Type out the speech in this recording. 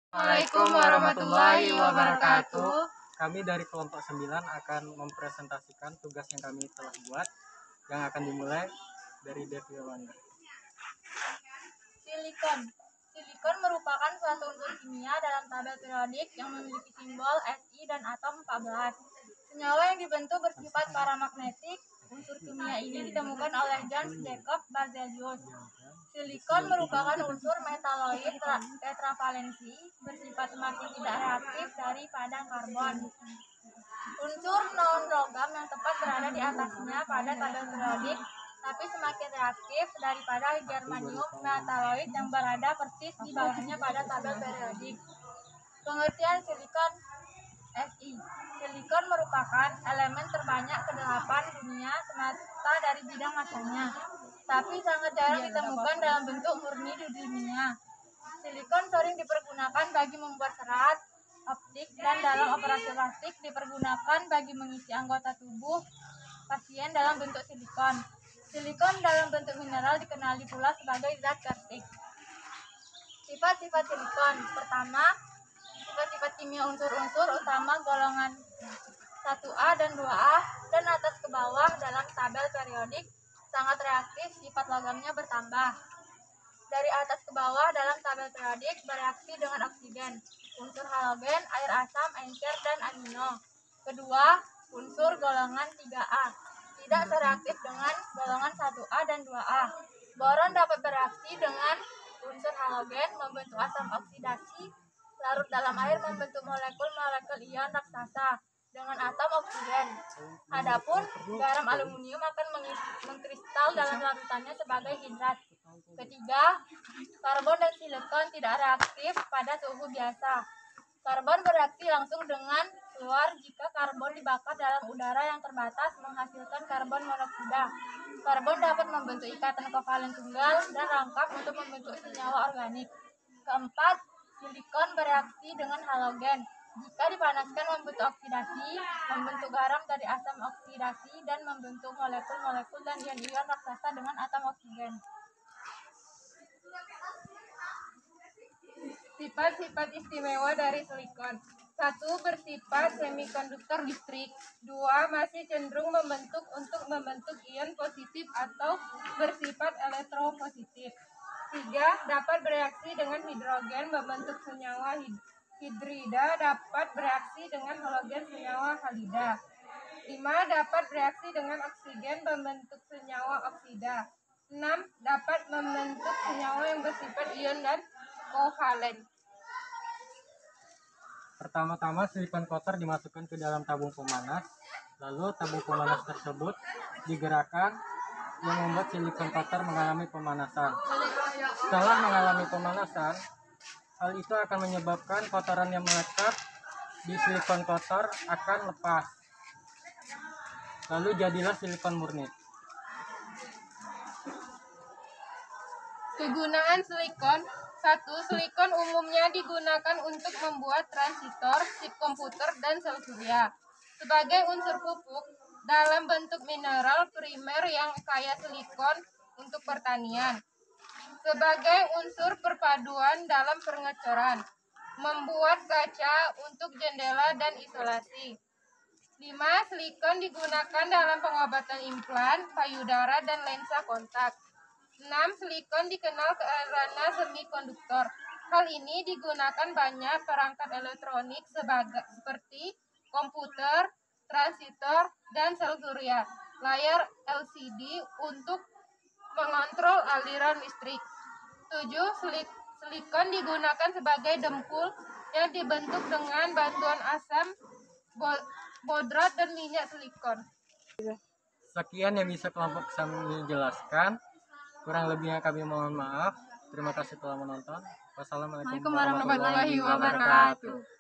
Assalamualaikum warahmatullahi wabarakatuh. Kami dari kelompok 9 akan mempresentasikan tugas yang kami telah buat, yang akan dimulai dari Devi Yolanda. Silikon. Silikon merupakan suatu unsur kimia dalam tabel periodik yang memiliki simbol Si dan atom 14. Senyawa yang dibentuk bersifat paramagnetik. Unsur kimia ini ditemukan oleh Jan Jacob Berzelius. Silikon merupakan unsur metaloid tetravalensi bersifat semakin tidak reaktif daripada karbon. Unsur non-logam yang tepat berada di atasnya pada tabel periodik, tapi semakin reaktif daripada germanium metaloid yang berada persis di bawahnya pada tabel periodik. Pengertian silikon Fi. Silikon merupakan elemen terbanyak ke-8 dunia semata dari bidang masanya, tapi sangat jarang ditemukan dalam bentuk murni di dunia. Silikon sering dipergunakan bagi membuat serat optik dan dalam operasi plastik dipergunakan bagi mengisi anggota tubuh pasien dalam bentuk silikon. Silikon dalam bentuk mineral dikenali pula sebagai zat karstik. Sifat-sifat silikon. Pertama, sifat-sifat kimia unsur-unsur utama golongan 1A dan 2A dan atas ke bawah dalam tabel periodik sangat reaktif, sifat logamnya bertambah. Dari atas ke bawah dalam tabel periodik bereaksi dengan oksigen, unsur halogen, air asam, encer, dan amino. Kedua, unsur golongan 3A tidak sereaktif dengan golongan 1A dan 2A. Boron dapat bereaksi dengan unsur halogen membentuk asam oksidasi, larut dalam air membentuk molekul-molekul ion raksasa dengan atom oksigen. Adapun garam aluminium akan mengkristal dalam larutannya sebagai hidrat. Ketiga, karbon dan silikon tidak reaktif pada suhu biasa. Karbon bereaksi langsung dengan fluor jika karbon dibakar dalam udara yang terbatas menghasilkan karbon monoksida. Karbon dapat membentuk ikatan kovalen tunggal dan rangkap untuk membentuk senyawa organik. Keempat, silikon bereaksi dengan halogen. Jika dipanaskan membentuk oksidasi, membentuk garam dari asam oksidasi dan membentuk molekul-molekul dan ion-ion raksasa dengan atom oksigen. Sifat-sifat istimewa dari silikon. 1. Bersifat semikonduktor listrik. 2. Masih cenderung membentuk untuk membentuk ion positif atau bersifat elektropositif. 3. Dapat bereaksi dengan hidrogen membentuk senyawa hidrida, dapat bereaksi dengan halogen senyawa halida. 5. Dapat bereaksi dengan oksigen membentuk senyawa oksida. 6. Dapat membentuk senyawa yang bersifat ion dan kovalen. Pertama-tama silikon kotor dimasukkan ke dalam tabung pemanas, lalu tabung pemanas tersebut digerakkan yang membuat silikon kotor mengalami pemanasan. Setelah mengalami pemanasan, hal itu akan menyebabkan kotoran yang melekat di silikon kotor akan lepas. Lalu jadilah silikon murni. Kegunaan silikon. 1. Silikon umumnya digunakan untuk membuat transistor, chip komputer, dan sel surya. Sebagai unsur pupuk dalam bentuk mineral primer yang kaya silikon untuk pertanian. Sebagai unsur perpaduan dalam pengecoran. Membuat kaca untuk jendela dan isolasi. 5. Silikon digunakan dalam pengobatan implan, payudara, dan lensa kontak. 6. Silikon dikenal karena semikonduktor. Hal ini digunakan banyak perangkat elektronik seperti komputer, transistor, dan sel surya, layar LCD untuk mengontrol aliran listrik. 7. Silikon digunakan sebagai dempul yang dibentuk dengan bantuan asam bordrat dan minyak silikon. Sekian yang bisa kelompok kami jelaskan. Kurang lebihnya kami mohon maaf. Terima kasih telah menonton. Wassalamualaikum warahmatullahi wabarakatuh.